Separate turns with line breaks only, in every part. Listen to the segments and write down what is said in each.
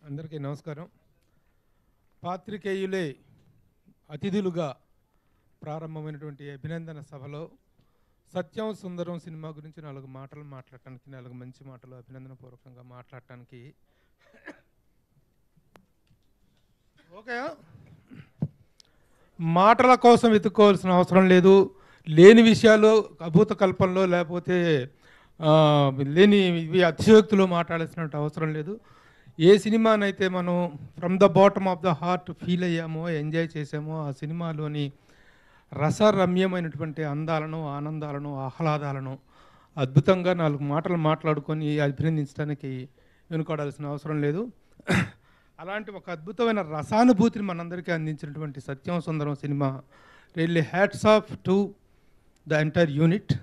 అందరికీ నమస్కారం. పాత్రికేయులే అతిథులుగా ప్రారంభమైనటువంటి అభినందన సభలో సత్యం సుందరం సినిమా గురించి 4 మాటలు మాట్లాడటానికి, 4 మంచి మాటలు అభినందన పూర్వకంగా మాట్లాడటానికి ఓకే. మాటల కోసం వెతుక్కోవాల్సిన అవసరం లేదు. లేని విషయాలు అభూత కల్పనలో లేకపోతే లేని ఇవి అతిశయోక్తులు మాట్లాడాల్సిన అవసరం లేదు. ఏ సినిమానైతే మనం from the bottom of the heart feel అయ్యామో, ఎంజాయ్ చేసామో, ఆ సినిమాలోని రసరమ్యమైనటువంటి అందాలను, ఆనందాలను, ఆహ్లాదాలను అద్భుతంగా 4 మాటలు మాట్లాడుకొని అభినందించడానికి వెనుకాడాల్సిన అవసరం లేదు. అలాంటి ఒక అద్భుతమైన రసానుభూతిని మనందరికీ అందించినటువంటి Sathyam Sundaram cinema really hats off to the entire unit.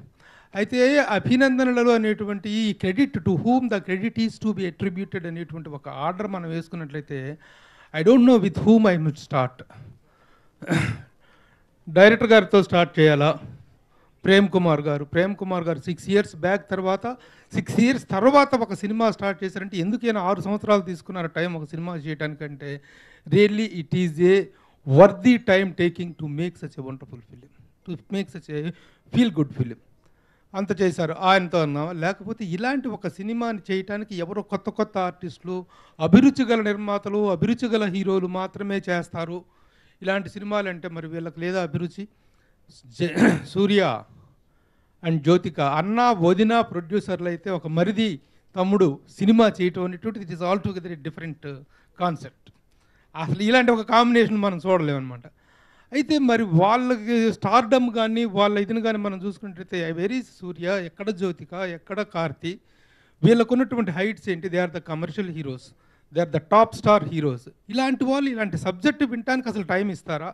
అయితే అభినందనలు అనేటువంటి ఈ credit to whom the credit is to be attributed అనేటువంటి ఒక ఆర్డర్ మనం వేసుకున్నట్లయితే I don't know with whom I would start. Director గారితో స్టార్ట్ చేయాలా? ప్రేమ్ కుమార్ గారు 6 years బ్యాక్ తర్వాత 6 years తర్వాత ఒక సినిమా స్టార్ట్ చేశారంటే ఎందుకైనా 6 సంవత్సరాలు తీసుకున్నారు టైం ఒక సినిమా చేయడానికంటే really it is a worthy time taking to make such a wonderful film, to make such a feel good film. అంత చేశారు ఆయనతో అన్నాం. లేకపోతే ఇలాంటి ఒక సినిమాని చేయటానికి ఎవరో కొత్త ఆర్టిస్టులు, అభిరుచి గల నిర్మాతలు, అభిరుచి గల హీరోలు మాత్రమే చేస్తారు ఇలాంటి సినిమాలు అంటే. మరి వీళ్ళకి లేదా అభిరుచి? సూర్య అండ్ జ్యోతిక అన్న వదిన ప్రొడ్యూసర్లు అయితే ఒక మరిది తమ్ముడు సినిమా చేయటం అనేటువంటి it is all together different concept. అసలు ఇలాంటి ఒక కాంబినేషన్ మనం చూడలేమన్నమాట. అయితే మరి వాళ్ళకి స్టార్డమ్ కానీ వాళ్ళ ఇదిని కానీ మనం చూసుకుంటే వెరీ సూర్య, ఎక్కడ జ్యోతిక, ఎక్కడ కార్తీ, వీళ్ళకు ఉన్నటువంటి హైట్స్ ఏంటి? They are the commercial heroes, they are the top star heroes. ఇలాంటి వాళ్ళు ఇలాంటి సబ్జెక్టు వినటానికి అసలు టైం ఇస్తారా,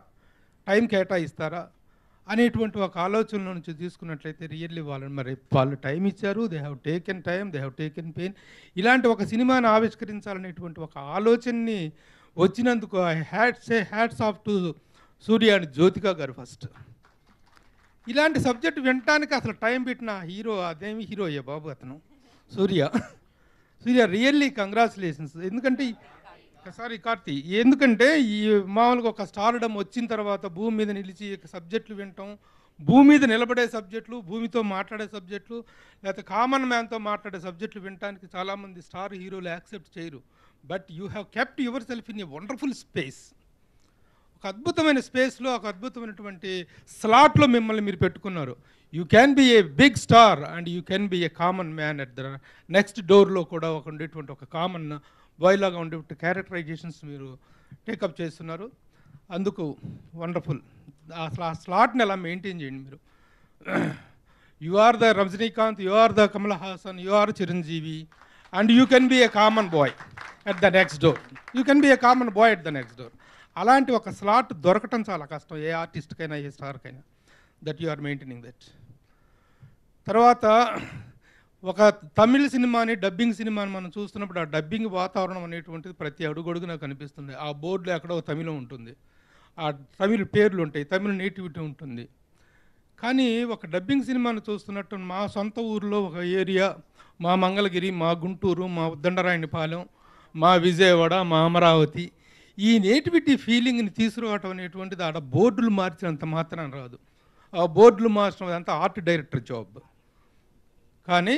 టైం కేటాయిస్తారా అనేటువంటి ఒక ఆలోచనలో నుంచి తీసుకున్నట్లయితే రియల్లీ వాళ్ళు టైం ఇచ్చారు. They have taken time, they have taken pain. ఇలాంటి ఒక సినిమాని ఆవిష్కరించాలనేటువంటి ఒక ఆలోచనని వచ్చినందుకు hats off to Surya and Jyothika గారు ఫస్ట్. ఇలాంటి సబ్జెక్ట్ వినటానికి అసలు టైం పెట్టిన హీరో అదేమి హీరో అయ్యా బాబు అతను సూర్య రియల్లీ కంగ్రాచులేషన్స్. ఎందుకంటే సారీ కార్తీ, ఎందుకంటే ఈ మామూలుగా ఒక స్టార్డమ్ వచ్చిన తర్వాత భూమి మీద నిలిచి సబ్జెక్టులు వినటం, భూమి మీద నిలబడే సబ్జెక్టులు, భూమితో మాట్లాడే సబ్జెక్టులు, లేకపోతే కామన్ మ్యాన్తో మాట్లాడే సబ్జెక్టులు వినటానికి చాలామంది స్టార్ హీరోలు యాక్సెప్ట్ చేయరు. But you have kept yourself in a wonderful space. ఒక అద్భుతమైన స్పేస్లో, ఒక అద్భుతమైనటువంటి స్లాట్లో మిమ్మల్ని మీరు పెట్టుకున్నారు. You can be a big star and you can be a common man at the next డోర్లో కూడా ఉండేటువంటి ఒక కామన్ బాయ్లాగా ఉండేటువంటి క్యారెక్టరైజేషన్స్ మీరు టేకప్ చేస్తున్నారు. అందుకు వండర్ఫుల్. అసలు ఆ స్లాట్ని ఎలా మెయింటైన్ చేయండి మీరు. You are the Rajinikanth, you are the Kamal Haasan, you are Chiranjeevi and you can be a common boy at the next door. You can be a common boy at the next door. అలాంటి ఒక slot దొరకటం చాలా కష్టం ఏ ఆర్టిస్ట్కైనా, ఏ స్టార్కైనా. That you are maintaining that. తర్వాత ఒక తమిళ సినిమాని, డబ్బింగ్ సినిమాని మనం చూస్తున్నప్పుడు ఆ డబ్బింగ్ వాతావరణం అనేటువంటిది ప్రతి అడుగడుగు నాకు కనిపిస్తుంది. ఆ బోర్డులో ఎక్కడో తమిళం ఉంటుంది, ఆ తమిళ పేర్లు ఉంటాయి, తమిళ నేటివిటీ ఉంటుంది. కానీ ఒక డబ్బింగ్ సినిమాని చూస్తున్నట్టు మా సొంత ఊరిలో ఒక ఏరియా, మా మంగళగిరి, మా గుంటూరు, మా ఉద్దండరాయనిపాలెం, మా విజయవాడ, మా అమరావతి, ఈ నేటివిటీ ఫీలింగ్ని తీసుకురావటం అనేటువంటిది ఆడ బోర్డులు మార్చినంత మాత్రం రాదు. ఆ బోర్డులు మార్చడం అంతా ఆర్ట్ డైరెక్టర్ జాబ్. కానీ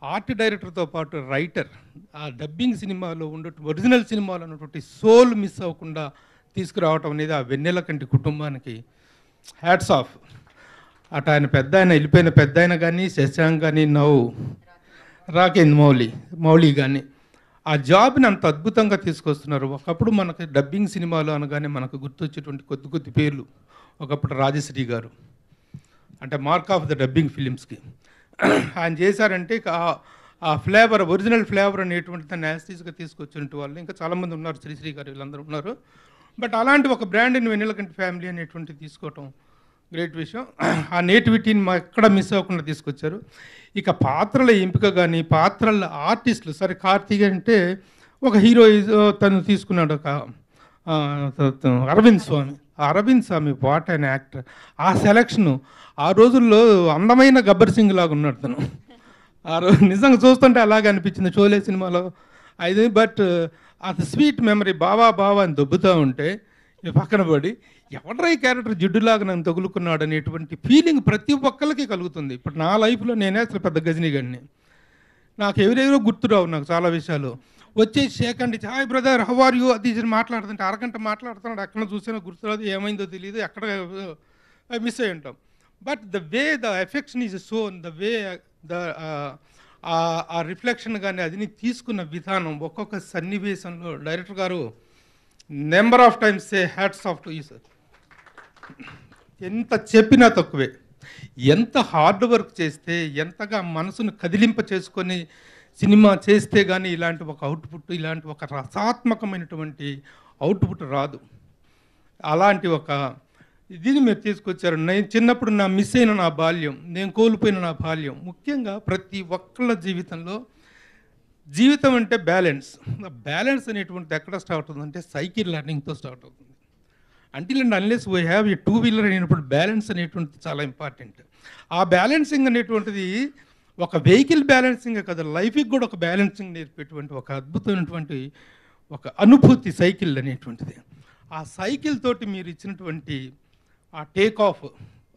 ఆర్ట్ డైరెక్టర్తో పాటు రైటర్ ఆ డబ్బింగ్ సినిమాలో ఉన్నటువంటి ఒరిజినల్ సినిమాలో ఉన్నటువంటి సోల్ మిస్ అవ్వకుండా తీసుకురావటం అనేది ఆ వెన్నెల కంటి కుటుంబానికి హ్యాట్స్ ఆఫ్. అటు ఆయన వెళ్ళిపోయిన పెద్ద ఆయన కానీ, శశాంక్ కానీ, రాకేంద్ర మౌళి కానీ ఆ జాబ్ని అంత అద్భుతంగా తీసుకొస్తున్నారు. ఒకప్పుడు మనకు డబ్బింగ్ సినిమాలు అనగానే మనకు గుర్తొచ్చేటువంటి కొద్ది పేర్లు. ఒకప్పుడు రాజశ్రీ గారు, అంటే మార్క్ ఆఫ్ ద డబ్బింగ్ ఫిలిమ్స్కి ఆయన చేశారంటే ఆ ఫ్లేవర్, ఒరిజినల్ ఫ్లేవర్ అనేటువంటి దాన్ని యాస్టీస్గా తీసుకొచ్చినట్టు వాళ్ళు ఇంకా చాలామంది ఉన్నారు, శ్రీశ్రీ గారు వీళ్ళందరూ ఉన్నారు. బట్ అలాంటి ఒక బ్రాండ్ని వెన్నెలకంటి ఫ్యామిలీ అనేటువంటిది తీసుకోవటం గ్రేట్ విషయం. ఆ నేటివిటీని ఎక్కడ మిస్ అవ్వకుండా తీసుకొచ్చారు. ఇక పాత్రల ఎంపిక కానీ, పాత్రల ఆర్టిస్టులు, సరే కార్తీక్ అంటే ఒక హీరో తను తీసుకున్నాడు ఒక అరవింద్ స్వామి వాట్ అండ్ యాక్టర్. ఆ సెలక్షను ఆ రోజుల్లో అందమైన గబ్బర్ సింగ్ లాగా ఉన్నాడు తను. ఆ రోజు నిజంగా చూస్తుంటే అలాగే అనిపించింది. షోలే సినిమాలో అయితే బట్ అది స్వీట్ మెమరీ బావా బావా అని దొబ్బుతూ ఉంటే పక్కన పడి ఎవడ్రా ఈ క్యారెక్టర్ జిడ్డులాగా నన్ను తగులుకున్నాడు అనేటువంటి ఫీలింగ్ ప్రతి ఒక్కరికి కలుగుతుంది. ఇప్పుడు నా లైఫ్లో నేనే అసలు పెద్ద గజనీగాడిని. నాకు ఎవరెవరో గుర్తురావు నాకు చాలా విషయాలు. వచ్చేసి షేక్ అండి, hi brother how are you అది ఇది మాట్లాడుతుంటే అరగంట మాట్లాడుతున్నాడు, ఎక్కడ చూసినా గుర్తురాదు, ఏమైందో తెలియదు, ఎక్కడ మిస్ అయ్యి ఉంటాం. But the way the affection is shown, the way the ఆ రిఫ్లెక్షన్ కానీ అది తీసుకున్న విధానం ఒక్కొక్క సన్నివేశంలో డైరెక్టర్ గారు number of times say hats off to you sir. ఎంత చెప్పినా తక్కువే. ఎంత హార్డ్ వర్క్ చేస్తే, ఎంతగా మనసును కదిలింప చేసుకొని సినిమా చేస్తే కానీ ఇలాంటి ఒక అవుట్పుట్, ఇలాంటి ఒక రసాత్మకమైనటువంటి అవుట్పుట్ రాదు. అలాంటి ఒక దీన్ని మీరు తీసుకొచ్చారు. నేను చిన్నప్పుడు మిస్ అయిన నా బాల్యం, నేను కోల్పోయిన నా బాల్యం, ముఖ్యంగా ప్రతి ఒక్కళ్ళ జీవితంలో జీవితం అంటే బ్యాలెన్స్. బ్యాలెన్స్ అనేటువంటిది ఎక్కడ స్టార్ట్ అవుతుందంటే సైకిల్ లెర్నింగ్తో స్టార్ట్ అవుతుంది. Until and unless we have a two wheeler అయినప్పుడు బ్యాలెన్స్ అనేటువంటిది చాలా ఇంపార్టెంట్. ఆ బ్యాలెన్సింగ్ అనేటువంటిది ఒక వెహికల్ బ్యాలెన్సింగ్ కదా, లైఫ్కి కూడా ఒక బ్యాలెన్సింగ్ నేర్పేటువంటి ఒక అద్భుతమైనటువంటి ఒక అనుభూతి సైకిల్ అనేటువంటిది. ఆ సైకిల్ తోటి మీరు ఇచ్చినటువంటి ఆ టేక్ ఆఫ్,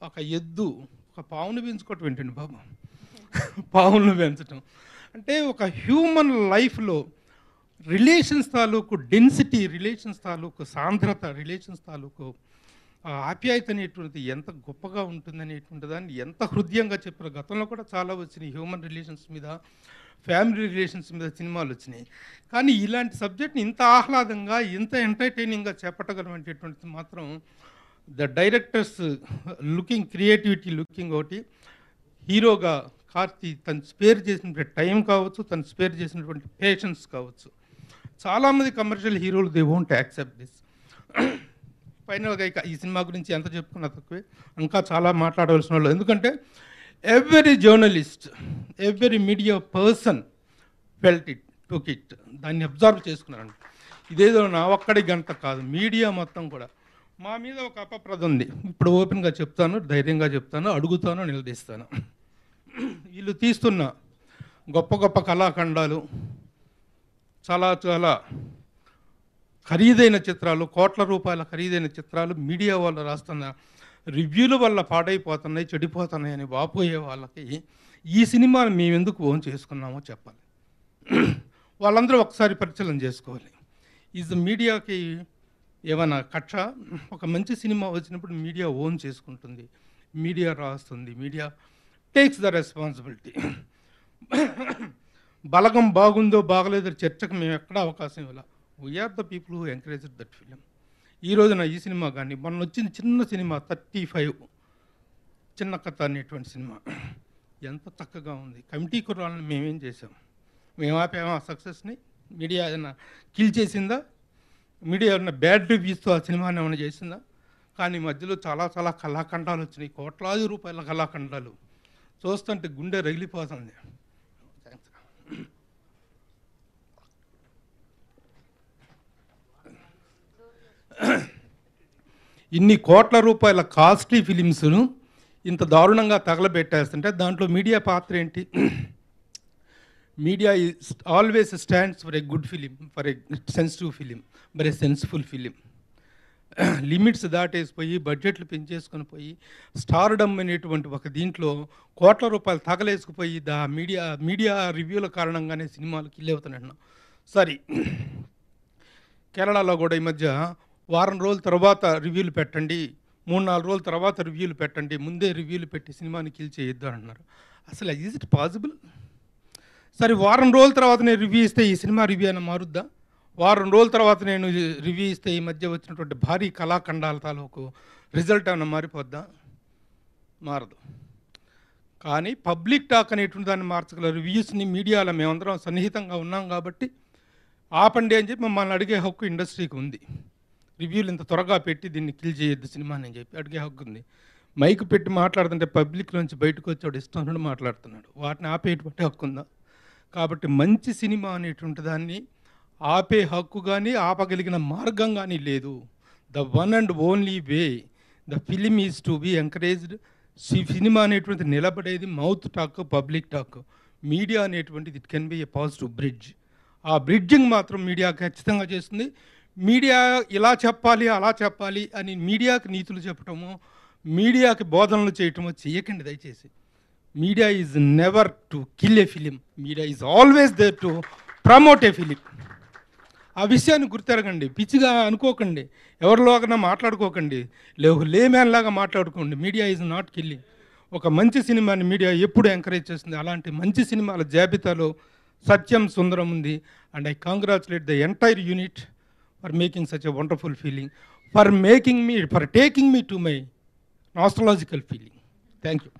ఒక ఎద్దు ఒక పావును పెంచుకోవటం ఏంటండి బాబు, పావులను పెంచటం అంటే ఒక హ్యూమన్ లైఫ్లో రిలేషన్స్ తాలూకు డెన్సిటీ, రిలేషన్స్ తాలూకు సాంద్రత, రిలేషన్స్ తాలూకు ఆప్యాయత అనేటువంటిది ఎంత గొప్పగా ఉంటుందనేటువంటి దాన్ని ఎంత హృదయంగా చెప్పారు. గతంలో కూడా చాలా వచ్చినాయి హ్యూమన్ రిలేషన్స్ మీద, ఫ్యామిలీ రిలేషన్స్ మీద సినిమాలు వచ్చినాయి. కానీ ఇలాంటి సబ్జెక్ట్ని ఇంత ఆహ్లాదంగా, ఇంత ఎంటర్టైనింగ్గా చెప్పటగలటువంటిది మాత్రం the directors looking creativity, looking ఒకటి. హీరోగా కార్తీ తను స్పేర్ చేసినటువంటి టైం కావచ్చు, తను స్పేర్ చేసినటువంటి పేషెన్స్ కావచ్చు. చాలామంది కమర్షియల్ హీరోలు దే వోంట్ యాక్సెప్ట్ దిస్. ఫైనల్గా ఇక ఈ సినిమా గురించి ఎంత చెప్పుకున్నా తక్కువే, ఇంకా చాలా మాట్లాడవలసిన వాళ్ళు. ఎందుకంటే every journalist, every media person felt it, took it, దాన్ని అబ్జర్వ్ చేసుకున్నాను. ఇదేదో నా ఒక్కడి గంట కాదు, మీడియా మొత్తం కూడా. మా మీద ఒక అపప్రద ఉంది, ఇప్పుడు ఓపెన్గా చెప్తాను, ధైర్యంగా చెప్తాను, అడుగుతాను, నిలదీస్తాను. వీళ్ళు తీస్తున్న గొప్ప గొప్ప కళాఖండాలు, చాలా చాలా ఖరీదైన చిత్రాలు, కోట్ల రూపాయల ఖరీదైన చిత్రాలు మీడియా వాళ్ళు రాస్తున్న రివ్యూల వల్ల పాడైపోతున్నాయి, చెడిపోతున్నాయి అని వాపోయే వాళ్ళకి ఈ సినిమాని మేము ఎందుకు ఓన్ చేసుకున్నామో చెప్పాలి. వాళ్ళందరూ ఒకసారి పరిశీలన చేసుకోవాలి. ఈజ్ మీడియాకి ఏమైనా కక్ష? ఒక మంచి సినిమా వచ్చినప్పుడు మీడియా ఓన్ చేసుకుంటుంది, మీడియా రాస్తుంది, media takes the responsibility. Balagam బాగుందో బాగలేదో చర్చకు మేము ఎక్కడ అవకాశం ఇవ్వాలి. We're the people who encouraged that film. ఈ రోజున ఈ సినిమా కానీ మొన్న వచ్చిన చిన్న సినిమా 35 చిన్న కథ అనేటువంటి సినిమా ఎంత చక్కగా ఉంది. కమిటీ కుర్రాళ్ళని మేమేం చేసాం? మేము ఆపేమా ఆ సక్సెస్ని? మీడియా ఏదైనా కిల్ చేసిందా? మీడియా ఏమైనా బ్యాడ్ రివ్యూస్తో ఆ సినిమాని ఏమైనా చేసిందా? కానీ మధ్యలో చాలా చాలా కళాఖండాలు వచ్చినాయి, కోట్లాది రూపాయల కళాఖండాలు. చూస్తుంటే గుండె రగిలిపోతుంది. ఇన్ని కోట్ల రూపాయల కాస్ట్లీ ఫిలిమ్స్ను ఇంత దారుణంగా తగలబెట్టేస్తుంటే దాంట్లో మీడియా పాత్ర ఏంటి? Media always stands for a good film, for a sensitive film, for a senseful film. Limits దాటేసిపోయి, బడ్జెట్లు పెంచేసుకొని పోయి, స్టార్డమ్ అనేటువంటి ఒక దీంట్లో కోట్ల రూపాయలు తగలేసుకుపోయి మీడియా రివ్యూల కారణంగానే సినిమాలు కిల్ అవుతున్నాయి. సరే, కేరళలో కూడా ఈ మధ్య వారం రోజుల తర్వాత రివ్యూలు పెట్టండి, 3-4 రోజుల తర్వాత రివ్యూలు పెట్టండి, ముందే రివ్యూలు పెట్టి సినిమాని కిల్ చేయొద్దు అంటున్నారు. అసలు ఈజ్ ఇట్ పాసిబుల్? సరే, వారం రోజుల తర్వాత నేను రివ్యూ ఇస్తే ఈ సినిమా రివ్యూ అయినా మారుద్దా? వారం రోజుల తర్వాత నేను రివ్యూ ఇస్తే ఈ మధ్య వచ్చినటువంటి భారీ కళాఖండాల తాలూకు రిజల్ట్ ఏమైనా మారిపోద్దా? మారదు. కానీ పబ్లిక్ టాక్ అనేటువంటి దాన్ని మార్చగల రివ్యూస్ని మీడియాలో మేమందరం సన్నిహితంగా ఉన్నాం కాబట్టి ఆపండి అని చెప్పి మమ్మల్ని అడిగే హక్కు ఇండస్ట్రీకి ఉంది. రివ్యూలు ఇంత త్వరగా పెట్టి దీన్ని కిల్ చేయొద్దు సినిమాని అని చెప్పి అడిగే హక్కు ఉంది. మైక్ పెట్టి మాట్లాడుతుంటే పబ్లిక్ నుంచి బయటకు వచ్చాడు ఇష్టం నుండి మాట్లాడుతున్నాడు, వాటిని ఆపేటువంటి హక్కు ఉందా? కాబట్టి మంచి సినిమా అనేటువంటి దాన్ని ఆపే హక్కు కానీ ఆపగలిగిన మార్గం కానీ లేదు. The one and only way the film is to be encouraged. Cinema అనేటువంటి నిలబడేది mouth talk, public talk. Media అనేటువంటిది it can be a positive bridge. ఆ బ్రిడ్జింగ్ మాత్రం మీడియా ఖచ్చితంగా చేస్తుంది. మీడియా ఇలా చెప్పాలి అలా చెప్పాలి అని మీడియాకి నీతులు చెప్పటము, మీడియాకి బోధనలు చేయటము చేయకండి దయచేసి. Media is never to kill a film, media is always there to promote a film. ఆ విషయాన్ని గుర్తెరగండి, పిచ్చిగా అనుకోకండి, ఎవరిలోకన్నా మాట్లాడుకోకండి, లేమ్యాన్ లాగా మాట్లాడుకోండి. Media is not killing. ఒక మంచి సినిమాని మీడియా ఎప్పుడు ఎంకరేజ్ చేస్తుంది. అలాంటి మంచి సినిమాల జాబితాలో సత్యం సుందరం ఉంది. And I congratulate the entire unit for making such a wonderful feeling, for taking me to my nostalgical feeling. Thank you.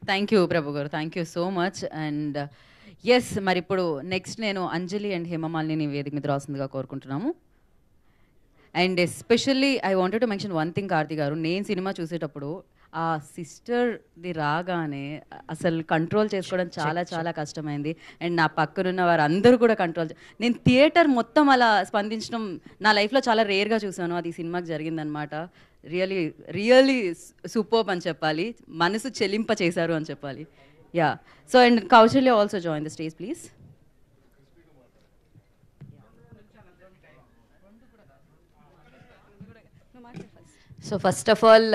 Thank you Prabhu garu, thank you so much. And yes, మరి ఇప్పుడు next నేను అంజలి and Hema Malini వేదిక మీద రాసిందిగా కోరుకుంటున్నాము. And especially I wanted to mention one thing Karthi గారు, నేను cinema చూసేటప్పుడు ఆ సిస్టర్ది రాగానే అసలు కంట్రోల్ చేసుకోవడం చాలా చాలా కష్టమైంది. అండ్ నా పక్కనున్న వారు అందరూ కూడా నేను థియేటర్ మొత్తం అలా స్పందించడం నా లైఫ్లో చాలా రేర్గా చూసాను. అది సినిమాకి జరిగిందనమాట. రియలీ సూపర్బ్ అని చెప్పాలి, మనసు చెలింప చేశారు అని చెప్పాలి. Yeah, so and Kaushalya also join the stage please.
So first of all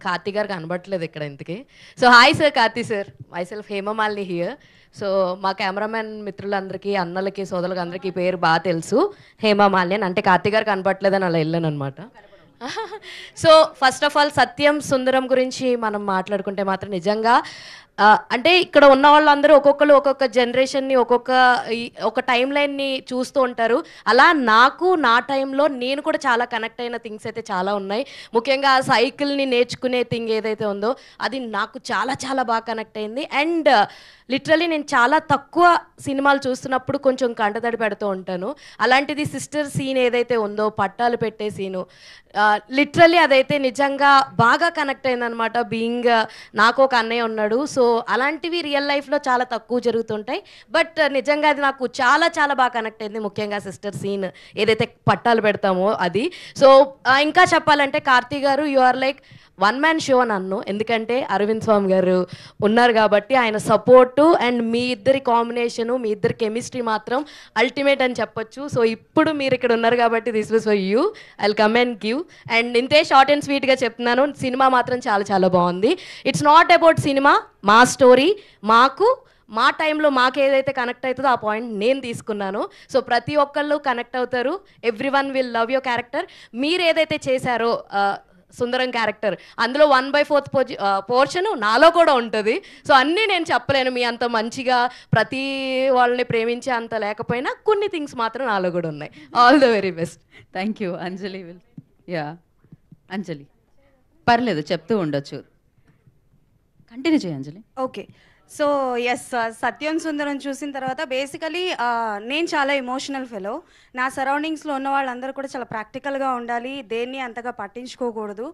Karthi గారు కనబట్టలేదు ఇక్కడ ఇంతకీ. So hi sir, Karthi sir, myself Hemamalini here. So మా కెమెరామెన్ మిత్రులందరికీ, అన్నలకి, సోదరులకి అందరికీ పేరు బాగా తెలుసు, హేమమాలిని అంటే కార్తీ గారు కనబట్టలేదని అలా వెళ్ళాను అనమాట. సో ఫస్ట్ ఆఫ్ ఆల్ సత్యం సుందరం గురించి మనం మాట్లాడుకుంటే మాత్రం నిజంగా అంటే ఇక్కడ ఉన్న వాళ్ళందరూ ఒక్కొక్కరు ఒక్కొక్క జనరేషన్ని ఒక టైం లైన్ని చూస్తూ ఉంటారు. అలా నాకు నా టైంలో నేను కూడా చాలా కనెక్ట్ అయిన థింగ్స్ అయితే చాలా ఉన్నాయి. ముఖ్యంగా ఆ సైకిల్ని నేర్చుకునే థింగ్ ఏదైతే ఉందో అది నాకు చాలా చాలా బాగా కనెక్ట్ అయింది. అండ్ లిటరలీ నేను చాలా తక్కువ సినిమాలు చూస్తున్నప్పుడు కొంచెం కంటతడి పెడుతూ ఉంటాను. అలాంటిది సిస్టర్ సీన్ ఏదైతే ఉందో, పట్టాలు పెట్టే సీను, లిటరలీ అదైతే నిజంగా బాగా కనెక్ట్ అయిందనమాట. బీయింగ్ నాకు ఒక అన్నయ్య ఉన్నాడు, సో అలాంటివి రియల్ లైఫ్లో చాలా తక్కువ జరుగుతుంటాయి. బట్ నిజంగా అది నాకు చాలా చాలా బాగా కనెక్ట్ అయింది, ముఖ్యంగా సిస్టర్ సీన్ ఏదైతే పట్టాలు పెడతామో అది. సో ఇంకా చెప్పాలంటే కార్తీ గారు you are like one man show నన్ను, ఎందుకంటే అరవింద్ స్వామి గారు ఉన్నారు కాబట్టి ఆయన సపోర్టు అండ్ మీ ఇద్దరి కాంబినేషను, మీ ఇద్దరి కెమిస్ట్రీ మాత్రం అల్టిమేట్ అని చెప్పొచ్చు. సో ఇప్పుడు మీరు ఇక్కడ ఉన్నారు కాబట్టి this was for you, I will come and give. And ఇంతే షార్ట్ అండ్ స్వీట్గా చెప్తున్నాను, సినిమా మాత్రం చాలా చాలా బాగుంది. ఇట్స్ నాట్ అబౌట్ సినిమా, మా స్టోరీ, మా టైంలో మాకు ఏదైతే కనెక్ట్ అవుతుందో ఆ పాయింట్ నేను తీసుకున్నాను. సో ప్రతి ఒక్కళ్ళు కనెక్ట్ అవుతారు, every one will love your character. మీరు ఏదైతే చేశారో సుందరం క్యారెక్టర్, అందులో 1/4 పోర్షను నాలో కూడా ఉంటుంది. సో అన్నీ నేను చెప్పలేను, మీ అంత మంచిగా ప్రతి వాళ్ళని ప్రేమించే అంత లేకపోయినా కొన్ని థింగ్స్ మాత్రం నాలో కూడా ఉన్నాయి. All the very best.
Thank you. Anjali will. Yeah Anjali, పర్లేదు చెప్తూ ఉండొచ్చు, కంటిన్యూ చేయి Anjali.
Okay, so yes, Sathyam Sundaram చూసిన తర్వాత బేసికలీ నేను చాలా ఎమోషనల్ ఫెలో. నా సరౌండింగ్స్లో ఉన్న వాళ్ళందరూ కూడా చాలా ప్రాక్టికల్గా ఉండాలి, దేన్ని అంతగా పట్టించుకోకూడదు,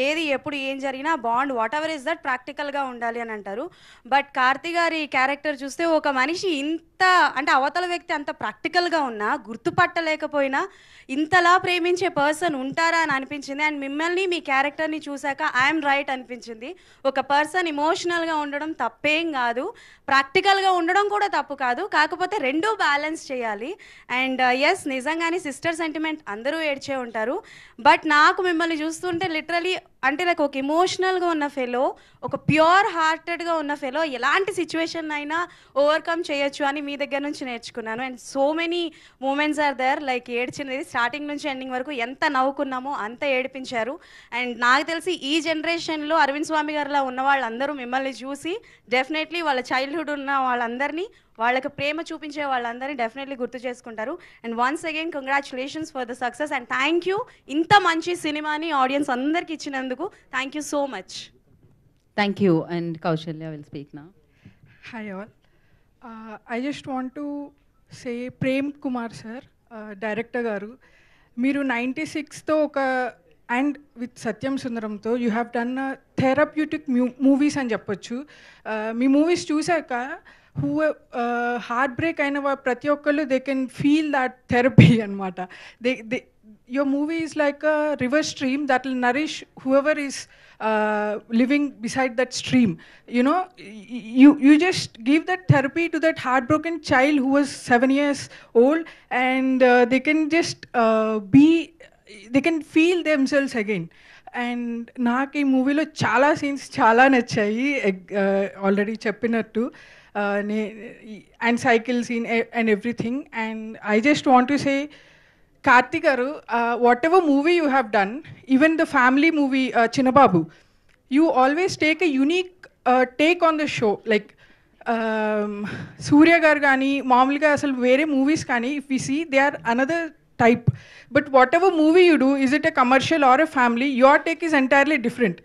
ఏది ఎప్పుడు ఏం జరిగినా bond what ever is that ప్రాక్టికల్గా ఉండాలి అని అంటారు. బట్ కార్తీ గారి క్యారెక్టర్ చూస్తే ఒక మనిషి ఇంత అంటే అవతల వ్యక్తి అంత ప్రాక్టికల్గా ఉన్నా, గుర్తుపట్టలేకపోయినా ఇంతలా ప్రేమించే పర్సన్ ఉంటారా అని అనిపించింది. అండ్ మిమ్మల్ని మీ క్యారెక్టర్ని చూశాక ఐఎమ్ రైట్ అనిపించింది. ఒక పర్సన్ ఇమోషనల్గా ఉండడం తప్పేం కాదు, ప్రాక్టికల్గా ఉండడం కూడా తప్పు కాదు, కాకపోతే రెండూ బ్యాలెన్స్ చేయాలి. అండ్ ఎస్, నిజంగానే సిస్టర్ సెంటిమెంట్ అందరూ ఏడ్చే ఉంటారు. బట్ నాకు మిమ్మల్ని చూస్తుంటే లిటరలీ అంటే లైక్ ఒక ఎమోషనల్గా ఉన్న ఫెలో, ఒక ప్యూర్ హార్టెడ్గా ఉన్న ఫెలో ఎలాంటి సిచ్యువేషన్ అయినా ఓవర్కమ్ చేయొచ్చు అని మీ దగ్గర నుంచి నేర్చుకున్నాను. And so many moments are there, like ఏడ్చినది స్టార్టింగ్ నుంచి ఎండింగ్ వరకు ఎంత నవ్వుకున్నామో అంత ఏడిపించారు. అండ్ నాకు తెలిసి ఈ జనరేషన్లో అరవింద్ స్వామి గారిలా ఉన్న వాళ్ళందరూ మిమ్మల్ని చూసి డెఫినెట్లీ వాళ్ళ చైల్డ్హుడ్ ఉన్న వాళ్ళందరినీ, వాళ్ళకి ప్రేమ చూపించే వాళ్ళందరినీ డెఫినెట్లీ గుర్తు చేసుకుంటారు. And once again congratulations for the success and thank you ఇంత మంచి సినిమాని ఆడియన్స్ అందరికి ఇచ్చినందుకు. Thank you so much.
Thank you. And Kausalya will speak now.
Hi all. I just want to say Prem Kumar sir, director garu, మీరు 96తో ఒక and with Sathyam సుందరంతో you have done therapeutic movies అని చెప్పొచ్చు. మీ మూవీస్ చూశాక హూ హార్ట్ బ్రేక్ అయిన ప్రతి ఒక్కళ్ళు they can feel that therapy అనమాట. your movie is like a river stream that will nourish whoever is living beside that stream. You know, you just give that therapy to that heartbroken child who was 7 years old, and they can just they can feel themselves again. And నాకు ఈ మూవీలో చాలా scenes చాలా నచ్చాయి, already చెప్పినట్టు, and cycle scene and everything. And I just want to say, Karthik garu, whatever movie you have done, even the family movie Chinnababu, you always take a unique take on the show. Like Surya garu కానీ మామూలుగా అసలు వేరే movies కానీ if we see they are another type, but whatever movie you do, is it a commercial or a family, your take is entirely different.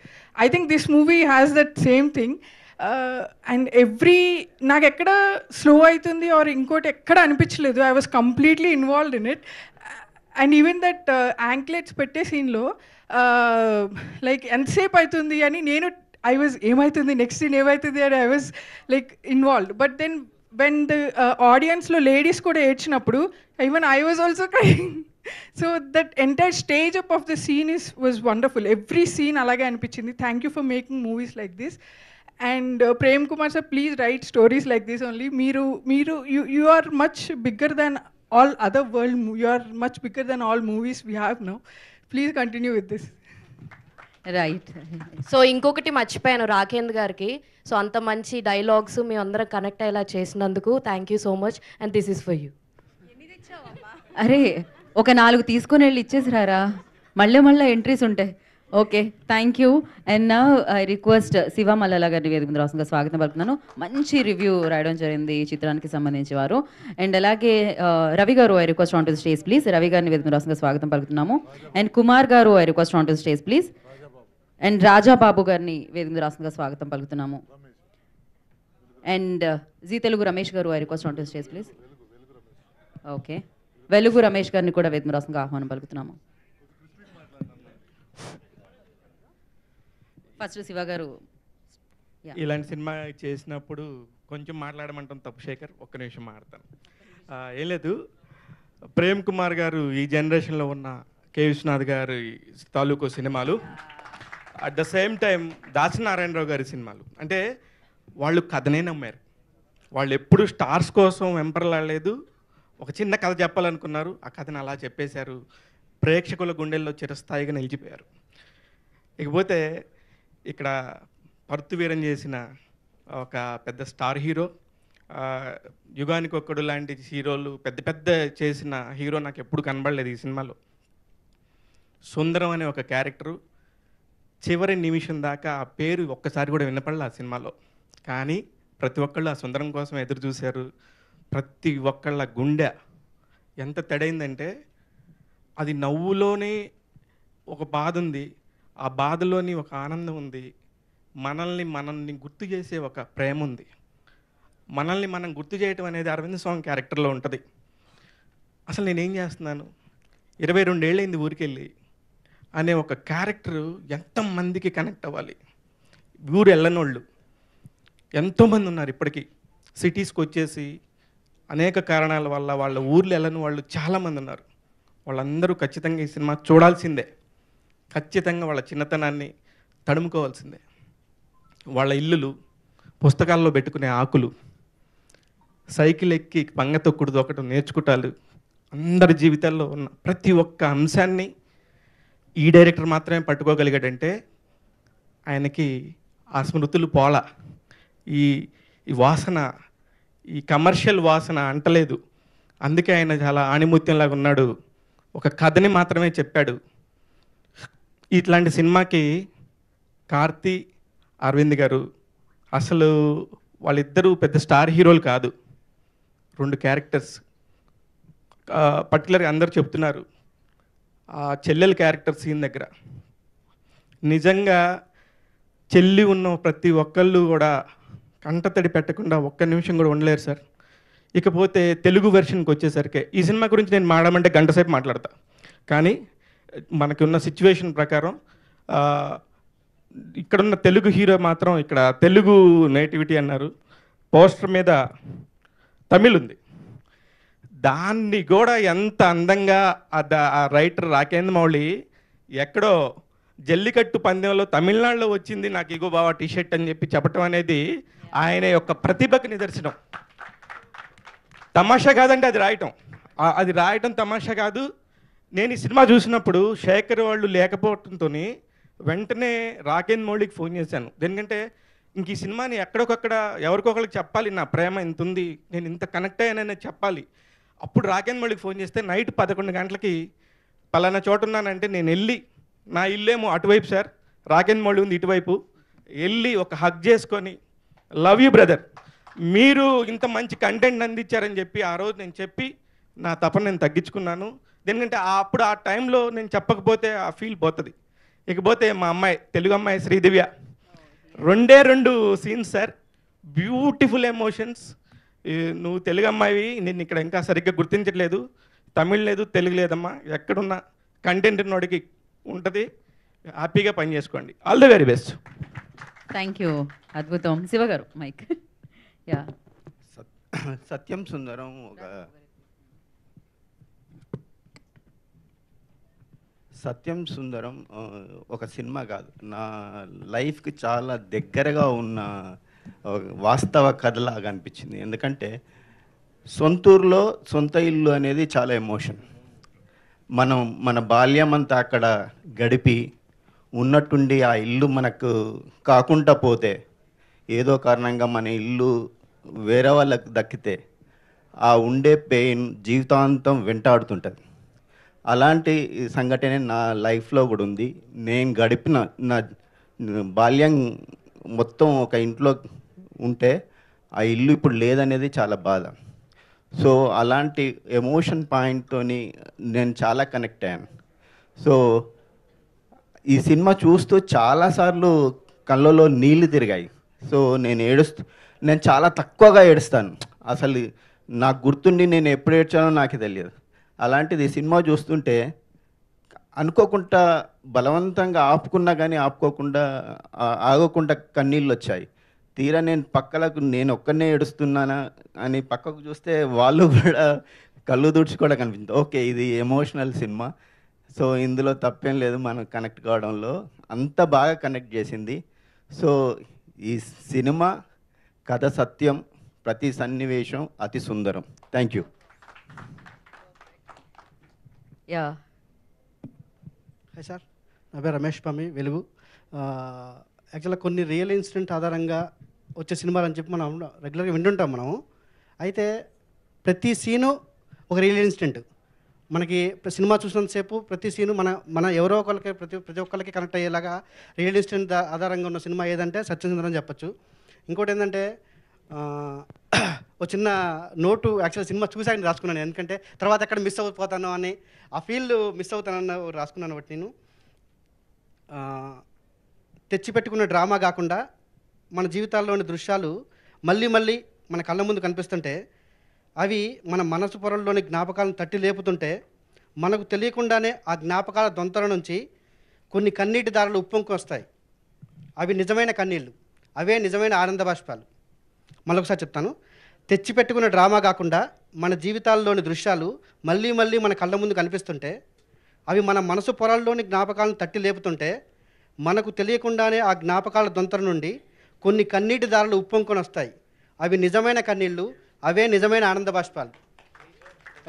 I think this movie has that same thing. And every నాకు ఎక్కడ slow అవుతుంది are ఇంకోటి ఎక్కడ అనిపించలేదు. I was completely involved in it. And even that anklets పెట్టే సీన్లో like ఎంతసేపు అవుతుంది అని నేను ఐ వాజ్ ఏమవుతుంది నెక్స్ట్ సీన్ ఏమవుతుంది అని I was like involved. But then when the audience-lo ladies kuda ఏడ్చినప్పుడు even I was also crying. So that entire stage up of the scene was wonderful. Every scene alage anipinchindi. Thank you for making movies like this. And Prem Kumar sir, please write stories like this only. You are much bigger than all other world. You are much bigger than all movies we have now. Please continue with this.
Right.
So ఇంకొకటి మర్చిపోయాను రాకేంద్ర గారికి. So అంత మంచి dialogues మీ అందరం connect అయ్యేలా చేసినందుకు thank you so much. And this is for you.
అరే ఒక 4 తీసుకొని వెళ్ళి ఇచ్చేసిరారా, మళ్ళీ ఎంట్రీస్ ఉంటాయి. Okay, thank you. అండ్ నా ఐ రిక్వెస్ట్ శివ మల్లల గారిని వేదిక మీద రాసుగా స్వాగతం పలుకుతున్నాను. మంచి రివ్యూ రాయడం జరిగింది ఈ చిత్రానికి సంబంధించి వారు. అండ్ అలాగే రవి గారు, I request on to stage please. Ravi గారిని వేదిక మీద రాసుగా స్వాగతం పలుకుతున్నాము. అండ్ కుమార్ గారు, I request on to stage please. And Rajababu గారిని వేదిక మీద రాసుగా స్వాగతం పలుకుతున్నాము. అండ్ జీ తెలుగు రమేష్ గారు, I request on to stage please. Okay, వెలుగు రమేష్ గారిని కూడా వేదిక మీద రాసుగా ఆహ్వానం పలుకుతున్నాము. ఫస్ట్ శివ గారు.
ఇలాంటి సినిమా చేసినప్పుడు కొంచెం మాట్లాడమంటాం తప్పు శేఖర్, ఒక్క నిమిషం మాట్లాడతాను. ఏం లేదు, ప్రేమ్ కుమార్ గారు ఈ జనరేషన్లో ఉన్న కె విశ్వనాథ్ గారి తాలూకు సినిమాలు, at the same time Dasa Narayana Rao గారి సినిమాలు, అంటే వాళ్ళు కథనే నమ్మారు. వాళ్ళు ఎప్పుడు స్టార్స్ కోసం వెంపర్లాడలేదు. ఒక చిన్న కథ చెప్పాలనుకున్నారు, ఆ కథను అలా చెప్పేశారు. ప్రేక్షకుల గుండెల్లో చిరస్థాయిగా నిలిచిపోయారు. ఇకపోతే ఇక్కడ పర్తువీరం చేసిన ఒక పెద్ద స్టార్ హీరో, యుగానికి ఒక్కడు లాంటి హీరోలు పెద్ద పెద్ద చేసిన హీరో నాకు ఎప్పుడు కనబడలేదు ఈ సినిమాలో. సుందరం అనే ఒక క్యారెక్టరు చివరి నిమిషం దాకా ఆ పేరు ఒక్కసారి కూడా వినపడలే ఆ సినిమాలో. కానీ ప్రతి ఒక్కళ్ళు ఆ సుందరం కోసం ఎదురు చూశారు. ప్రతి ఒక్కళ్ళ గుండె ఎంత తడైందంటే, అది నవ్వులోనే ఒక బాధ ఉంది, ఆ బాధలోని ఒక ఆనందం ఉంది, మనల్ని గుర్తు చేసే ఒక ప్రేమ ఉంది. మనల్ని మనం గుర్తు చేయటం అనేది అరవింద్ స్వామి క్యారెక్టర్లో ఉంటుంది. అసలు నేనేం చేస్తున్నాను, 22 ఏళ్ళైంది ఊరికెళ్ళి అనే ఒక క్యారెక్టరు ఎంతమందికి కనెక్ట్ అవ్వాలి. ఊరు వెళ్ళనోళ్ళు ఎంతోమంది ఉన్నారు ఇప్పటికీ. సిటీస్కి వచ్చేసి అనేక కారణాల వల్ల వాళ్ళ ఊర్లు వెళ్ళని వాళ్ళు చాలామంది ఉన్నారు. వాళ్ళందరూ ఖచ్చితంగా ఈ సినిమా చూడాల్సిందే. ఖచ్చితంగా వాళ్ళ చిన్నతనాన్ని తడుముకోవాల్సిందే. వాళ్ళ ఇల్లులు, పుస్తకాల్లో పెట్టుకునే ఆకులు, సైకిల్ ఎక్కి పంగ తొక్కుడు దొక్కడం నేర్చుకుంటారు. అందరి జీవితాల్లో ఉన్న ప్రతి ఒక్క అంశాన్ని ఈ డైరెక్టర్ మాత్రమే పట్టుకోగలిగాడంటే ఆయనకి ఆ స్మృతులు పోలా. ఈ వాసన, ఈ కమర్షియల్ వాసన అంటలేదు. అందుకే ఆయన చాలా ఆణిముత్యంలాగా ఉన్నాడు. ఒక కథని మాత్రమే చెప్పాడు. ఇట్లాంటి సినిమాకి కార్తీ, అరవింద్ గారు అసలు వాళ్ళిద్దరూ పెద్ద స్టార్ హీరోలు కాదు. 2 క్యారెక్టర్స్ పర్టికులర్గా అందరూ చెప్తున్నారు. ఆ చెల్లెల క్యారెక్టర్ సీన్ దగ్గర నిజంగా చెల్లి ఉన్న ప్రతి ఒక్కళ్ళు కూడా కంటతడి పెట్టకుండా ఒక్క నిమిషం కూడా ఉండలేరు సార్. ఇకపోతే తెలుగు వెర్షన్కి వచ్చేసరికి ఈ సినిమా గురించి నేను మాట్లాడమంటే గంట సేపు మాట్లాడతా. కానీ మనకి ఉన్న సిచ్యువేషన్ ప్రకారం ఇక్కడున్న తెలుగు హీరో మాత్రం ఇక్కడ తెలుగు నేటివిటీ అన్నారు. పోస్టర్ మీద తమిళ్ ఉంది. దాన్ని కూడా ఎంత అందంగా ఆ రైటర్ రాకేంద్ర మౌళి ఎక్కడో జల్లికట్టు పందెంలో తమిళనాడులో వచ్చింది నాకు ఇగో బావా టీషర్ట్ అని చెప్పి చెప్పటం అనేది ఆయన యొక్క ప్రతిభకు నిదర్శనం. తమాషా కాదంటే అది రాయటం తమాషా కాదు. నేను ఈ సినిమా చూసినప్పుడు శేఖర్ వాళ్ళు లేకపోవడంతో వెంటనే రాకేంద్ర మౌళికి ఫోన్ చేశాను. ఎందుకంటే ఇంక ఈ సినిమాని ఎక్కడికొక్కడ ఎవరికొకరికి చెప్పాలి, నా ప్రేమ ఇంత ఉంది, నేను ఇంత కనెక్ట్ అయ్యానని చెప్పాలి. అప్పుడు రాకేంద్ర మౌళికి ఫోన్ చేస్తే నైట్ 11 గంటలకి పలానా చోట ఉన్నానంటే నేను వెళ్ళి, నా ఇల్లేమో అటువైపు సార్, రాకేంద్ర మౌళి ఉంది ఇటువైపు, వెళ్ళి ఒక హగ్ చేసుకొని లవ్ యూ బ్రదర్, మీరు ఇంత మంచి కంటెంట్ అందించారని చెప్పి ఆ రోజు నేను చెప్పి నా తపన నేను తగ్గించుకున్నాను. ఎందుకంటే అప్పుడు ఆ టైంలో నేను చెప్పకపోతే ఆ ఫీల్ పోతుంది. ఇకపోతే మా అమ్మాయి, తెలుగు అమ్మాయి Sridivya, 2 scenes sir, beautiful emotions. నువ్వు తెలుగు అమ్మాయివి, నేను ఇక్కడ ఇంకా సరిగ్గా గుర్తించట్లేదు, తమిళ్ లేదు తెలుగు లేదమ్మా, ఎక్కడున్నా కంటెంట్ ఉన్నోడికి ఉంటుంది, హ్యాపీగా పని చేసుకోండి. All the very best.
Thank you. అద్భుతం. శివ గారు మైక్. యా.
సత్యం సుందరం ఒక సినిమా కాదు, నా లైఫ్కి చాలా దగ్గరగా ఉన్న వాస్తవ కథలాగా అనిపించింది. ఎందుకంటే సొంతూరులో సొంత ఇల్లు అనేది చాలా ఎమోషన్. మన బాల్యం అంతా అక్కడ గడిపి ఉన్నట్టుండి ఆ ఇల్లు మనకు కాకుండా పోతే, ఏదో కారణంగా మన ఇల్లు వేరే వాళ్ళకి దక్కితే ఆ ఉండే పెయిన్ జీవితాంతం వెంటాడుతుంటుంది. అలాంటి సంఘటన నా లైఫ్లో కూడా ఉంది. నేను గడిపిన నా బాల్యం మొత్తం ఒక ఇంట్లో ఉంటే ఆ ఇల్లు ఇప్పుడు లేదనేది చాలా బాధ. సో అలాంటి ఎమోషన్ పాయింట్తో నేను చాలా కనెక్ట్ అయ్యాను. సో ఈ సినిమా చూస్తూ చాలాసార్లు కళ్ళలో నీళ్లు తిరిగాయి. సో నేను చాలా తక్కువగా ఏడుస్తాను. అసలు నాకు గుర్తుండి నేను ఎప్పుడు ఏడ్చానో నాకు తెలియదు. అలాంటిది ఈ సినిమా చూస్తుంటే అనుకోకుండా బలవంతంగా ఆపుకున్నా కానీ ఆగకుండా కన్నీళ్ళు వచ్చాయి. తీరా నేను ఒక్కనే ఏడుస్తున్నానా అని పక్కకు చూస్తే వాళ్ళు కూడా కళ్ళు తుడుచుకోవడం కనిపించింది. ఓకే, ఇది ఎమోషనల్ సినిమా, సో ఇందులో తప్పేం లేదు మనం కనెక్ట్ కావడంలో. అంత బాగా కనెక్ట్ చేసింది. సో ఈ సినిమా కథ సత్యం, ప్రతి సన్నివేశం అతి సుందరం. Thank you.
Yeah.
Hi sir, నా పేరు రమేష్ పమ్మి, వెలుగు. యాక్చువల్గా కొన్ని రియల్ ఇన్సిడెంట్ ఆధారంగా వచ్చే సినిమాలు అని చెప్పి మనం రెగ్యులర్గా వింటుంటాం మనము. అయితే ప్రతి సీను ఒక రియల్ ఇన్సిడెంట్. మనకి సినిమా చూసినంతసేపు ప్రతి సీను మన ఎవరో ఒకరికి ప్రతి ఒక్కరికి కనెక్ట్ అయ్యేలాగా రియల్ ఇన్సిడెంట్ ఆధారంగా ఉన్న సినిమా ఏదంటే సత్యసుందరం అని చెప్పచ్చు. ఇంకోటి ఏంటంటే ఒక చిన్న నోటు యాక్చువల్ సినిమా చూసాక రాసుకున్నాను. ఎందుకంటే తర్వాత ఎక్కడ మిస్ అయిపోతాను అని, ఆ ఫీల్ మిస్ అవుతానన్న రాసుకున్నాను. బట్టి నేను తెచ్చిపెట్టుకున్న డ్రామా కాకుండా మన జీవితాల్లోని దృశ్యాలు మళ్ళీ మళ్ళీ మన కళ్ళ ముందు కనిపిస్తుంటే, అవి మన మనసు పొరల్లోని జ్ఞాపకాలను తట్టి లేపుతుంటే, మనకు తెలియకుండానే ఆ జ్ఞాపకాల దొంతల నుంచి కొన్ని కన్నీటి దారులు ఉప్పొంకి వస్తాయి. అవి నిజమైన కన్నీళ్ళు, అవే నిజమైన ఆనంద బాష్పాలు. మళ్ళొకసారి చెప్తాను. తెచ్చిపెట్టుకున్న డ్రామా కాకుండా మన జీవితాల్లోని దృశ్యాలు మళ్ళీ మళ్ళీ మన కళ్ళ ముందు కనిపిస్తుంటే, అవి మన మనసు పొరల్లోని జ్ఞాపకాలను తట్టి లేపుతుంటే, మనకు తెలియకుండానే ఆ జ్ఞాపకాల దొంతల నుండి కొన్ని కన్నీటి దారులు ఉప్పొంకొని వస్తాయి. అవి నిజమైన కన్నీళ్ళు, అవే నిజమైన ఆనంద బాష్పాలు.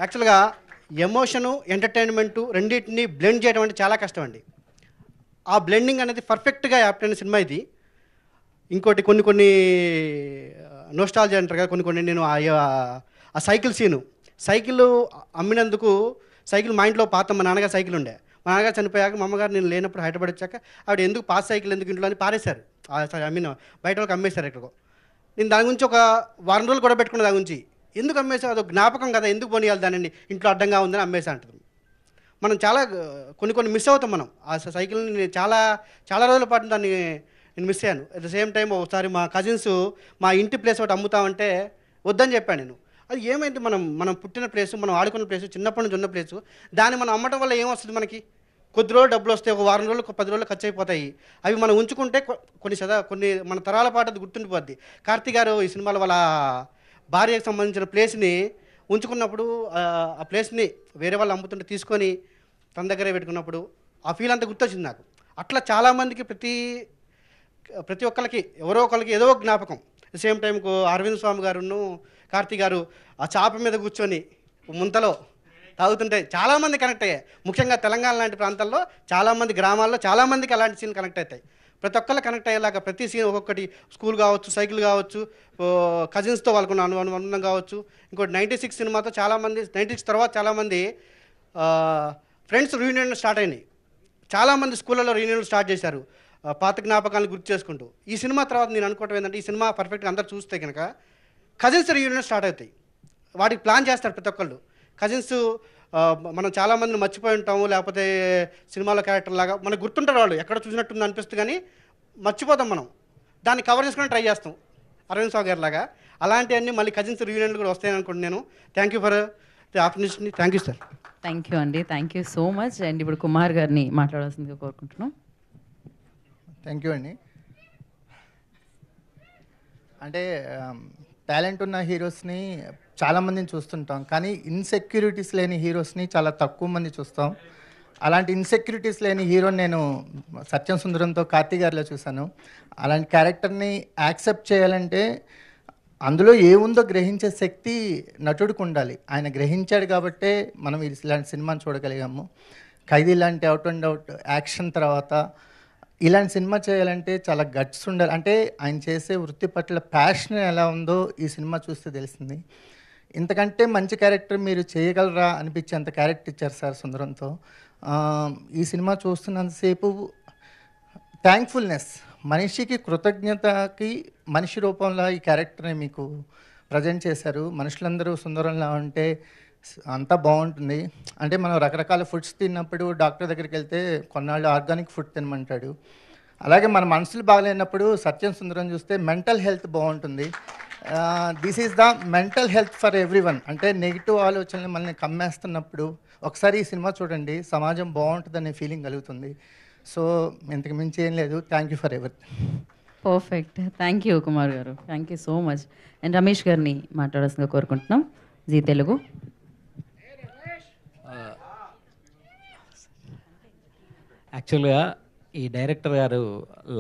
యాక్చువల్గా ఎమోషను, ఎంటర్టైన్మెంటు రెండింటిని బ్లెండ్ చేయడం అంటే చాలా కష్టం అండి. ఆ బ్లెండింగ్ అనేది పర్ఫెక్ట్గా యాప్ట్ అయిన సినిమా ఇది. ఇంకోటి కొన్ని నోస్టాలజీ అంటారు కదా, కొన్ని నేను ఆ సైకిల్ సైకిల్ అమ్మినందుకు, సైకిల్ మా ఇంట్లో పాత మా నాన్నగారు సైకిల్ ఉండే. మా నాన్నగారు చనిపోయాక మా అమ్మగారు నేను లేనప్పుడు హైదరాబాద్ వచ్చాక ఆవిడ ఎందుకు పాత సైకిల్ ఎందుకు ఇంట్లో అని పారేశారు. బయట వాళ్ళకి అమ్మేశారు ఎక్కడికో. నేను దాని గురించి ఒక వారం రోజులు కూడా పెట్టుకున్న దాని గురించి. ఎందుకు అమ్మేసా, అది జ్ఞాపకం కదా, ఎందుకు పోనీయాలి దానిని, ఇంట్లో అడ్డంగా ఉందని అమ్మేసా అంటుంది. మనం చాలా కొన్ని మిస్ అవుతాం. మనం ఆ సైకిల్ని చాలా రోజుల పాటు దాన్ని నేను మిస్ అయ్యాను. అట్ ద సేమ్ టైం ఒకసారి మా కజిన్స్ మా ఇంటి ప్లేస్ ఒకటి అమ్ముతామంటే వద్దని చెప్పాను నేను. అది ఏమైంది, మనం పుట్టిన ప్లేసు, మనం ఆడుకున్న ప్లేసు, చిన్నప్పటి నుంచి ఉన్న ప్లేసు, దాన్ని మనం అమ్మటం వల్ల ఏమొస్తుంది, మనకి కొద్ది రోజులు డబ్బులు వస్తాయి, ఒక వారం రోజులు 10 రోజులు ఖర్చు అయిపోతాయి. అవి మనం ఉంచుకుంటే కొన్ని మన తరాల పాటు అది గుర్తుండిపోద్ది. కార్తీ గారు ఈ సినిమాలో వాళ్ళ భార్యకు సంబంధించిన ప్లేస్ని ఉంచుకున్నప్పుడు ఆ ప్లేస్ని వేరే వాళ్ళు అమ్ముతుంటే తీసుకొని తన దగ్గరే పెట్టుకున్నప్పుడు ఆ ఫీల్ అంతా గుర్తొచ్చింది నాకు. అట్లా చాలామందికి ప్రతి ఒక్కరికి ఎవరో ఒకరికి ఏదో ఒక జ్ఞాపకం. సేమ్ టైంకు అరవింద్ స్వామి గారును కార్తీ గారు ఆ చాప మీద కూర్చొని ముంతలో తాగుతుంటే చాలామంది కనెక్ట్ అయ్యాయి. ముఖ్యంగా తెలంగాణ లాంటి ప్రాంతాల్లో చాలామంది గ్రామాల్లో చాలామందికి అలాంటి సీన్ కనెక్ట్ అవుతాయి. ప్రతి ఒక్కళ్ళు కనెక్ట్ అయ్యేలాగా ప్రతి సీన్ ఒక్కొక్కటి స్కూల్ కావచ్చు, సైకిల్ కావచ్చు, కజిన్స్తో వాళ్ళకున్న అనుబంధం కావచ్చు. ఇంకోటి 96 సినిమాతో చాలామంది 96 తర్వాత చాలామంది ఫ్రెండ్స్ రీయూనియన్ స్టార్ట్ అయినాయి. చాలామంది స్కూళ్ళలో రీయూనియన్ స్టార్ట్ చేశారు పాత జ్ఞాపకాలను గుర్తు చేసుకుంటూ. ఈ సినిమా తర్వాత నేను అనుకోవటం ఏంటంటే ఈ సినిమా పర్ఫెక్ట్గా అందరు చూస్తే కనుక కజిన్స్ రీయూనియన్ స్టార్ట్ అవుతాయి. వాటికి ప్లాన్ చేస్తారు ప్రతి ఒక్కళ్ళు. కజిన్స్ మనం చాలామందిని మర్చిపోయి ఉంటాము, లేకపోతే సినిమాలో క్యారెక్టర్ లాగా మనకు గుర్తుంటారు, వాళ్ళు ఎక్కడ చూసినట్టుంది అనిపిస్తుంది కానీ మర్చిపోతాం. మనం దాన్ని కవర్ చేసుకుని ట్రై చేస్తాం అరవింద్ స్వామి గారి లాగా. అలాంటివన్నీ మళ్ళీ కజిన్స్ రీయూనియన్లు కూడా వస్తాయని అనుకుంటున్నాను. Thank you for the opportunity. Thank you sir.
Thank you అండి, thank you so much. And ఇప్పుడు కుమార్ గారిని మాట్లాడాల్సిందిగా కోరుకుంటున్నాం.
థ్యాంక్ యూ అండి. అంటే టాలెంట్ ఉన్న హీరోస్ని చాలామందిని చూస్తుంటాం, కానీ ఇన్సెక్యూరిటీస్ లేని హీరోస్ని చాలా తక్కువ మంది చూస్తాం. అలాంటి ఇన్సెక్యూరిటీస్ లేని హీరోని నేను సత్యం సుందరంతో కార్తీ గారిలో చూశాను. అలాంటి క్యారెక్టర్ని యాక్సెప్ట్ చేయాలంటే అందులో ఏముందో గ్రహించే శక్తి నటుడికి ఉండాలి. ఆయన గ్రహించాడు కాబట్టే మనం ఇలాంటి సినిమాని చూడగలిగాము. ఖైదీ లాంటి అవుట్ అండ్ అవుట్ యాక్షన్ తర్వాత ఇలాంటి సినిమా చేయాలంటే చాలా గట్స్ ఉండాలి. అంటే ఆయన చేసే వృత్తి పట్ల ప్యాషన్ ఎలా ఉందో ఈ సినిమా చూస్తే తెలిసింది. ఇంతకంటే మంచి క్యారెక్టర్ మీరు చేయగలరా అనిపించేంత క్యారెక్టర్ ఇచ్చారు సార్ సుందరంతో. ఈ సినిమా చూస్తున్నంతసేపు థ్యాంక్ఫుల్నెస్, మనిషికి కృతజ్ఞతకి మనిషి రూపంలో ఈ క్యారెక్టర్ని మీకు ప్రజెంట్ చేశారు. మనుషులందరూ సుందరంలా ఉంటే అంతా బాగుంటుంది. అంటే మనం రకరకాల ఫుడ్స్ తిన్నప్పుడు డాక్టర్ దగ్గరికి వెళ్తే కొన్నాళ్ళు ఆర్గానిక్ ఫుడ్ తినమంటాడు. అలాగే మన మనసులు బాగాలేనప్పుడు సత్యం సుందరం చూస్తే మెంటల్ హెల్త్ బాగుంటుంది. This is the mental health for everyone. అంటే నెగిటివ్ ఆలోచనలు మనల్ని కమ్మేస్తున్నప్పుడు ఒకసారి ఈ సినిమా చూడండి, సమాజం బాగుంటుందనే ఫీలింగ్ కలుగుతుంది. సో ఇంతకు మించి ఏం లేదు. Thank you for everything.
Perfect, thank you Kumar garu, thank you so much. And Ramesh గారిని మాట్లాడాల్సిందిగా కోరుకుంటున్నాం, జీ తెలుగు.
యాక్చువల్గా ఈ డైరెక్టర్ గారు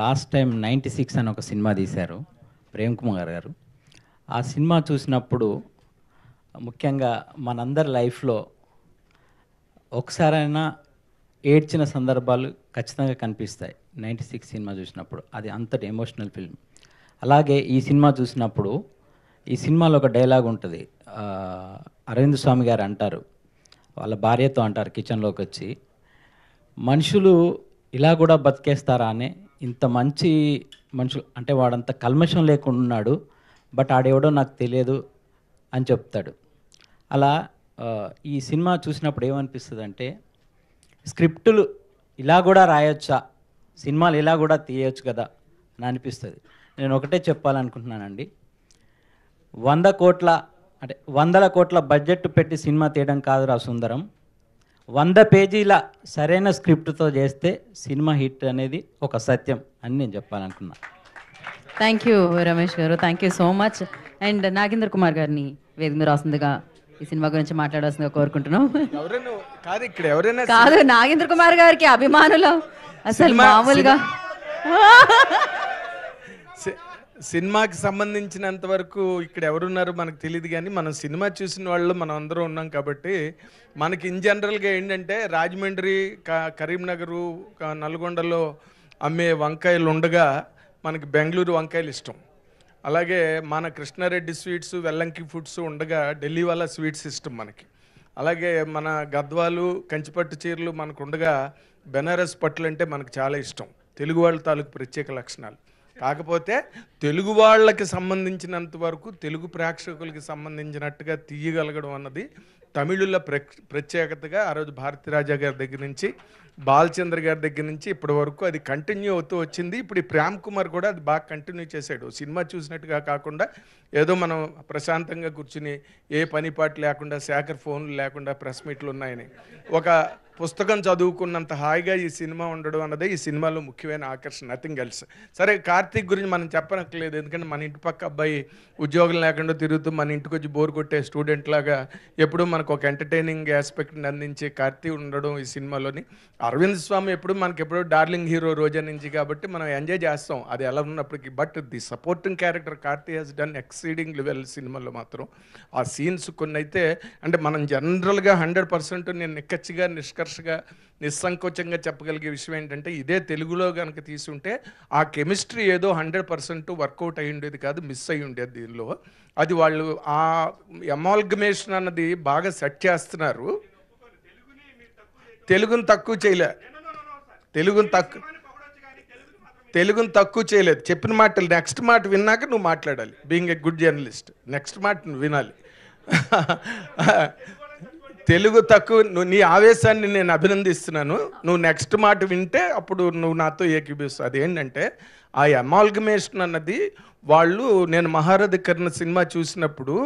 లాస్ట్ టైం 96 అని ఒక సినిమా తీశారు, ప్రేమ్ కుమార్ గారు. ఆ సినిమా చూసినప్పుడు ముఖ్యంగా మనందరి లైఫ్లో ఒకసారైనా ఏడ్చిన సందర్భాలు ఖచ్చితంగా కనిపిస్తాయి 96 సినిమా చూసినప్పుడు. అది అంతటి ఎమోషనల్ ఫిల్మ్. అలాగే ఈ సినిమా చూసినప్పుడు ఈ సినిమాలో ఒక డైలాగ్ ఉంటుంది. అరవింద్ స్వామి గారు అంటారు, వాళ్ళ భార్యతో అంటారు కిచెన్లోకి వచ్చి, మనుషులు ఇలా కూడా బతికేస్తారా అనే, ఇంత మంచి మనుషులు అంటే వాడంత కల్మషం లేకుండా ఉన్నాడు, బట్ ఆడెవడో నాకు తెలియదు అని చెప్తాడు. అలా ఈ సినిమా చూసినప్పుడు ఏమనిపిస్తుంది అంటే, స్క్రిప్టులు ఇలా కూడా రాయొచ్చా, సినిమాలు ఇలా కూడా తీయొచ్చు కదా అని అనిపిస్తుంది. నేను ఒకటే చెప్పాలనుకుంటున్నానండి, 100 కోట్ల అంటే 100 కోట్ల బడ్జెట్ పెట్టి సినిమా తీయడం కాదురా సుందరం, 100 పేజీల సరైన స్క్రిప్ట్తో చేస్తే సినిమా హిట్ అనేది ఒక సత్యం అని నేను చెప్పాలనుకున్నాను.
థ్యాంక్ యూ రమేష్ గారు, thank you so much. And Nagendra Kumar గారిని వేదిక మీద రాస్తుందిగా ఈ సినిమా గురించి మాట్లాడాల్సిందిగా కోరుకుంటున్నాం. కాదు, నాగేంద్ర కుమార్ గారికి అభిమానులు అసలు మామూలుగా
సినిమాకి సంబంధించినంత వరకు ఇక్కడ ఎవరున్నారో మనకు తెలియదు, కానీ మనం సినిమా చూసిన వాళ్ళు మనం అందరం ఉన్నాం కాబట్టి మనకి ఇన్ జనరల్గా ఏంటంటే రాజమండ్రి, కరీంనగరు, నల్గొండలో అమ్మే వంకాయలు ఉండగా మనకి బెంగళూరు వంకాయలు ఇష్టం. అలాగే మన కృష్ణారెడ్డి స్వీట్స్, వెల్లంకి ఫుడ్స్ ఉండగా ఢిల్లీ వాళ్ళ స్వీట్స్ ఇష్టం మనకి. అలాగే మన గద్వాలు, కంచిపట్టు చీరలు మనకు ఉండగా బెనారస్ పట్టులు అంటే మనకు చాలా ఇష్టం. తెలుగు వాళ్ళ తాలూకు ప్రత్యేక లక్షణాలు. కాకపోతే తెలుగు వాళ్ళకి సంబంధించినంత వరకు తెలుగు ప్రేక్షకులకి సంబంధించినట్టుగా తీయగలగడం అన్నది తమిళుల ప్రత్యేకతగా ఆ రోజు భారతీరాజా గారి దగ్గర నుంచి బాలచంద్ర గారి దగ్గర నుంచి ఇప్పటి వరకు అది కంటిన్యూ అవుతూ వచ్చింది. ఇప్పుడు ఈ ప్రేమ్ కుమార్ కూడా అది బాగా కంటిన్యూ చేశాడు. సినిమా చూసినట్టుగా కాకుండా ఏదో మనం ప్రశాంతంగా కూర్చుని ఏ పని పాటు లేకుండా శేఖర్ ఫోన్లు లేకుండా ప్రెస్ మీట్లు ఉన్నాయని ఒక పుస్తకం చదువుకున్నంత హాయిగా ఈ సినిమా ఉండడం అన్నదే ఈ సినిమాలో ముఖ్యమైన ఆకర్షణ, నథింగ్ ఎల్స్. సరే, కార్తీక్ గురించి మనం చెప్పనక్కర్లేదు, ఎందుకంటే మన ఇంటి పక్క అబ్బాయి ఉద్యోగం లేకుండా తిరుగుతూ మన ఇంటికి వచ్చి బోర్ కొట్టే స్టూడెంట్ లాగా ఎప్పుడూ మనకు ఒక ఎంటర్టైనింగ్ ఆస్పెక్ట్ని అందించే కార్తీక్ ఉండడం ఈ సినిమాలోని. అరవింద్ స్వామి ఎప్పుడు మనకి ఎప్పుడో డార్లింగ్ హీరో రోజా నుంచి కాబట్టి మనం ఎంజాయ్ చేస్తాం అది ఎలా ఉన్నప్పటికీ. But the supporting character Karthik he's done exceeding level సినిమాలో మాత్రం. ఆ సీన్స్ కొన్ని అయితే అంటే మనం జనరల్గా 100% నేను నిక్కచ్చిగా నిష్కర్షగా నిస్సంకోచంగా చెప్పగలిగే విషయం ఏంటంటే ఇదే తెలుగులో కనుక తీసుంటే ఆ కెమిస్ట్రీ ఏదో 100% వర్కౌట్ అయ్యి ఉండేది కాదు, మిస్ అయ్యి ఉండేది దీనిలో. అది వాళ్ళు ఆ అమాల్గమేషన్ అన్నది బాగా సెట్ చేస్తున్నారు. తెలుగుని తక్కువ చేయలే, తెలుగుని తక్కువ చేయలేదు. చెప్పిన మాటలు నెక్స్ట్ మాట విన్నాక నువ్వు మాట్లాడాలి. Being a good journalist next మాట నువ్వు వినాలి. తెలుగు తక్కువ, నువ్వు నీ ఆవేశాన్ని నేను అభినందిస్తున్నాను. నువ్వు నెక్స్ట్ మాట వింటే అప్పుడు నువ్వు నాతో ఏకీభవిస్తావు. అదేంటంటే ఆ అమాల్గమేషన్ అన్నది వాళ్ళు, నేను మహారథి కర్ణ సినిమా చూసినప్పుడు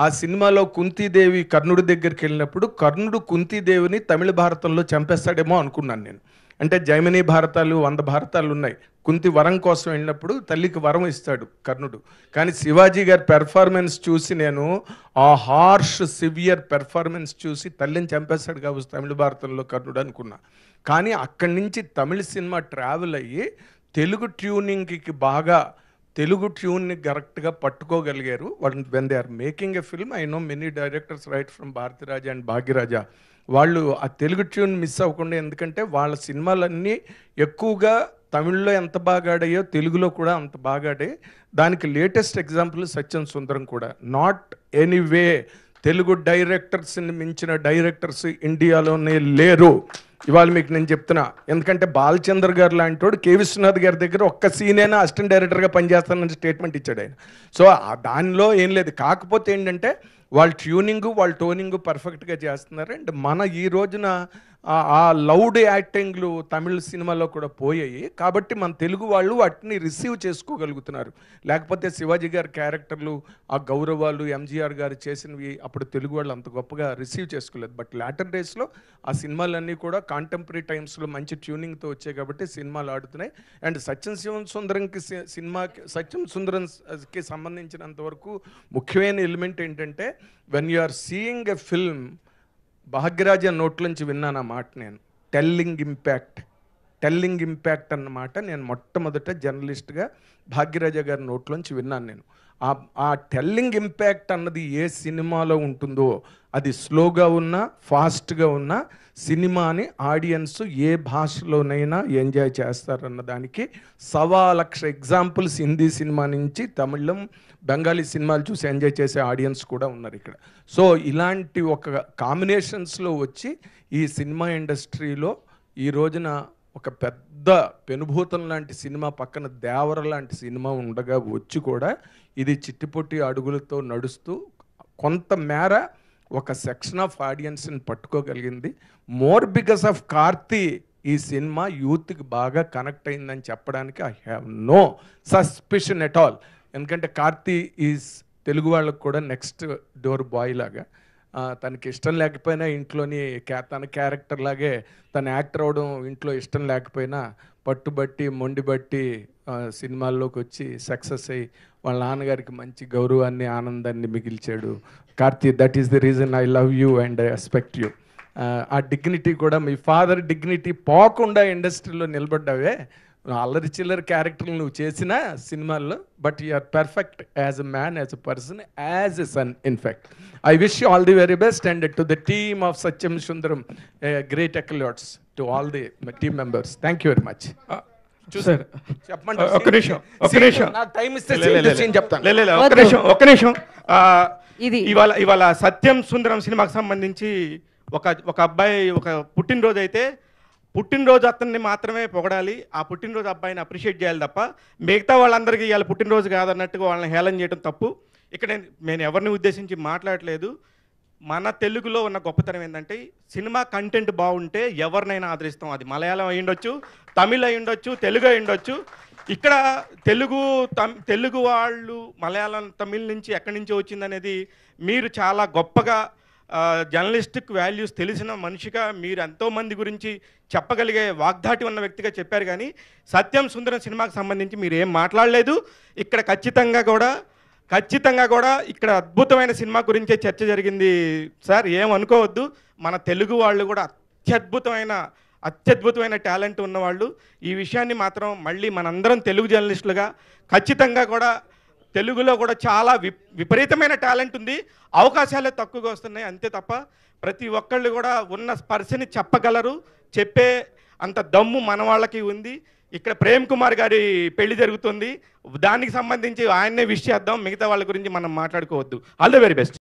ఆ సినిమాలో కుంతీదేవి కర్ణుడి దగ్గరికి వెళ్ళినప్పుడు కర్ణుడు కుంతీదేవిని తమిళ భారతంలో చంపేస్తాడేమో అనుకున్నాను నేను. అంటే జైమినీ భారతాలు 100 భారతాలు ఉన్నాయి. కుంతి వరం కోసం వెళ్ళినప్పుడు తల్లికి వరం ఇస్తాడు కర్ణుడు. కానీ శివాజీ గారి పెర్ఫార్మెన్స్ చూసి నేను ఆ హార్ష్ సివియర్ పెర్ఫార్మెన్స్ చూసి తల్లిని చంపేస్తాడు కాబట్టి తమిళ భారతంలో కర్ణుడు అనుకున్నా. కానీ అక్కడి నుంచి తమిళ సినిమా ట్రావెల్ అయ్యి తెలుగు ట్యూనింగ్కి బాగా తెలుగు ట్యూన్ని కరెక్ట్గా పట్టుకోగలిగారు. When they are making a film, I know many directors right from Bharathiraja and Bhagyaraja, వాళ్ళు ఆ తెలుగు ట్యూన్ మిస్ అవ్వకుండా, ఎందుకంటే వాళ్ళ సినిమాలన్నీ ఎక్కువగా తమిళ్లో ఎంత బాగా ఆడాయో తెలుగులో కూడా అంత బాగా ఆడే. దానికి లేటెస్ట్ ఎగ్జాంపుల్ సత్యం సుందరం కూడా. నాట్ ఎనీవే తెలుగు డైరెక్టర్స్ని మించిన డైరెక్టర్స్ ఇండియాలోనే లేరు ఇవాళ మీకు నేను చెప్తున్నా. ఎందుకంటే బాలచంద్ర గారు లాంటి వాడు కే విశ్వనాథ్ గారి దగ్గర ఒక్క సీనైనా అసిస్టెంట్ డైరెక్టర్గా పనిచేస్తానని స్టేట్మెంట్ ఇచ్చాడు ఆయన. సో దానిలో ఏం లేదు. కాకపోతే ఏంటంటే వాళ్ళ ట్యూనింగు వాళ్ళ టోనింగు పర్ఫెక్ట్గా చేస్తున్నారు. అండ్ మన ఈ రోజున ఆ లౌడ్ యాక్టింగ్లు తమిళ సినిమాలో కూడా పోయాయి కాబట్టి మన తెలుగు వాళ్ళు వాటిని రిసీవ్ చేసుకోగలుగుతున్నారు. లేకపోతే శివాజీ గారి క్యారెక్టర్లు, ఆ గౌరవాలు, ఎంజీఆర్ గారు చేసినవి అప్పుడు తెలుగు వాళ్ళు అంత గొప్పగా రిసీవ్ చేసుకోలేదు. బట్ లాటర్ డేస్లో ఆ సినిమాలన్నీ కూడా కాంటెంపరీ టైమ్స్లో మంచి ట్యూనింగ్తో వచ్చాయి కాబట్టి సినిమాలు ఆడుతున్నాయి. అండ్ సత్యం సుందరంకి సంబంధించినంత వరకు ముఖ్యమైన ఎలిమెంట్ ఏంటంటే when you are seeing a film, Bhagyaraj నోట్లోంచి విన్నాను ఆ మాట నేను. టెల్లింగ్ ఇంపాక్ట్ అన్నమాట నేను మొట్టమొదట జర్నలిస్ట్గా భాగ్యరాజ గారి నోట్లోంచి విన్నాను నేను. ఆ టెల్లింగ్ ఇంపాక్ట్ అన్నది ఏ సినిమాలో ఉంటుందో అది స్లోగా ఉన్నా ఫాస్ట్గా ఉన్నా సినిమాని ఆడియన్స్ ఏ భాషలోనైనా ఎంజాయ్ చేస్తారన్న దానికి 1,00,000 ఎగ్జాంపుల్స్ హిందీ సినిమా నుంచి తమిళం, బెంగాలీ సినిమాలు చూసి ఎంజాయ్ చేసే ఆడియన్స్ కూడా ఉన్నారు ఇక్కడ. సో ఇలాంటి ఒక కాంబినేషన్స్లో వచ్చి ఈ సినిమా ఇండస్ట్రీలో ఈ రోజున ఒక పెద్ద పెనుభూతం లాంటి సినిమా పక్కన దేవర లాంటి సినిమా ఉండగా వచ్చి కూడా ఇది చిట్టిపొట్టి అడుగులతో నడుస్తూ కొంత మేర ఒక సెక్షన్ ఆఫ్ ఆడియన్స్ని పట్టుకోగలిగింది. మోర్ బికాస్ ఆఫ్ కార్తీ ఈ సినిమా యూత్కి బాగా కనెక్ట్ అయిందని చెప్పడానికి I have no suspicion at all. ఎందుకంటే కార్తీ ఈజ్ తెలుగు వాళ్ళకు కూడా నెక్స్ట్ డోర్ బాయ్ లాగా. తనకి ఇష్టం లేకపోయినా ఇంట్లోని తన క్యారెక్టర్ లాగే తను యాక్టర్ అవడం ఇంట్లో ఇష్టం లేకపోయినా పట్టుబట్టి మొండిబట్టి సినిమాల్లోకి వచ్చి సక్సెస్ అయ్యి వాళ్ళ నాన్నగారికి మంచి గౌరవాన్ని ఆనందాన్ని మిగిల్చాడు Karthi. That is the reason I love you and I respect you. ఆ డిగ్నిటీ కూడా మీ ఫాదర్ డిగ్నిటీ పోకుండా ఇండస్ట్రీలో నిలబడ్డావే. అల్లరి చిల్లరి క్యారెక్టర్లు నువ్వు చేసిన సినిమాల్లో, but you are perfect as a man, as a person, as a son. In fact I wish you all the very best and to the team of Sathyam Sundaram great accolades to all the team members. Thank you very much.
చూసారు
చెప్పండి.
ఒక్క నిమిషం
నాకు time ఇస్తే చెప్తాను.
ఒక్క నిమిషం. ఇవాళ సత్యం సుందరం సినిమాకి సంబంధించి ఒక అబ్బాయి ఒక పుట్టినరోజు అయితే పుట్టినరోజు అతన్ని మాత్రమే పొగడాలి, ఆ పుట్టినరోజు అబ్బాయిని అప్రిషియేట్ చేయాలి తప్ప మిగతా వాళ్ళందరికీ ఇవాళ పుట్టినరోజు కాదన్నట్టుగా వాళ్ళని హేళన చేయడం తప్పు. ఇక్కడ నేను ఎవరిని ఉద్దేశించి మాట్లాడలేదు. మన తెలుగులో ఉన్న గొప్పతనం ఏంటంటే సినిమా కంటెంట్ బాగుంటే ఎవరినైనా ఆదరిస్తాం. అది మలయాళం అయి ఉండొచ్చు, తమిళ్ అయి ఉండొచ్చు, తెలుగు అయి ఉండొచ్చు. ఇక్కడ తెలుగు వాళ్ళు మలయాళం, తమిళ్ నుంచి ఎక్కడి నుంచి వచ్చిందనేది మీరు చాలా గొప్పగా జర్నలిస్టిక్ వాల్యూస్ తెలిసిన మనిషిగా మీరు ఎంతోమంది గురించి చెప్పగలిగే వాగ్దాటి ఉన్న వ్యక్తిగా చెప్పారు. కానీ సత్యం సుందరం సినిమాకి సంబంధించి మీరు ఏం మాట్లాడలేదు. ఇక్కడ ఖచ్చితంగా కూడా ఇక్కడ అద్భుతమైన సినిమా గురించే చర్చ జరిగింది సార్, ఏమనుకోవద్దు. మన తెలుగు వాళ్ళు కూడా అత్యద్భుతమైన టాలెంట్ ఉన్నవాళ్ళు. ఈ విషయాన్ని మాత్రం మళ్ళీ మనందరం తెలుగు జర్నలిస్టులుగా ఖచ్చితంగా కూడా తెలుగులో కూడా చాలా విపరీతమైన టాలెంట్ ఉంది, అవకాశాలే తక్కువగా వస్తున్నాయి అంతే తప్ప ప్రతి ఒక్కళ్ళు కూడా ఉన్న స్పర్శని చెప్పగలరు, చెప్పే అంత దమ్ము మన వాళ్ళకి ఉంది. ఇక్కడ ప్రేమ్ కుమార్ గారి పెళ్లి జరుగుతుంది, దానికి సంబంధించి ఆయన్నే విష్ చేద్దాం, మిగతా వాళ్ళ గురించి మనం మాట్లాడుకోవద్దు. All the very best.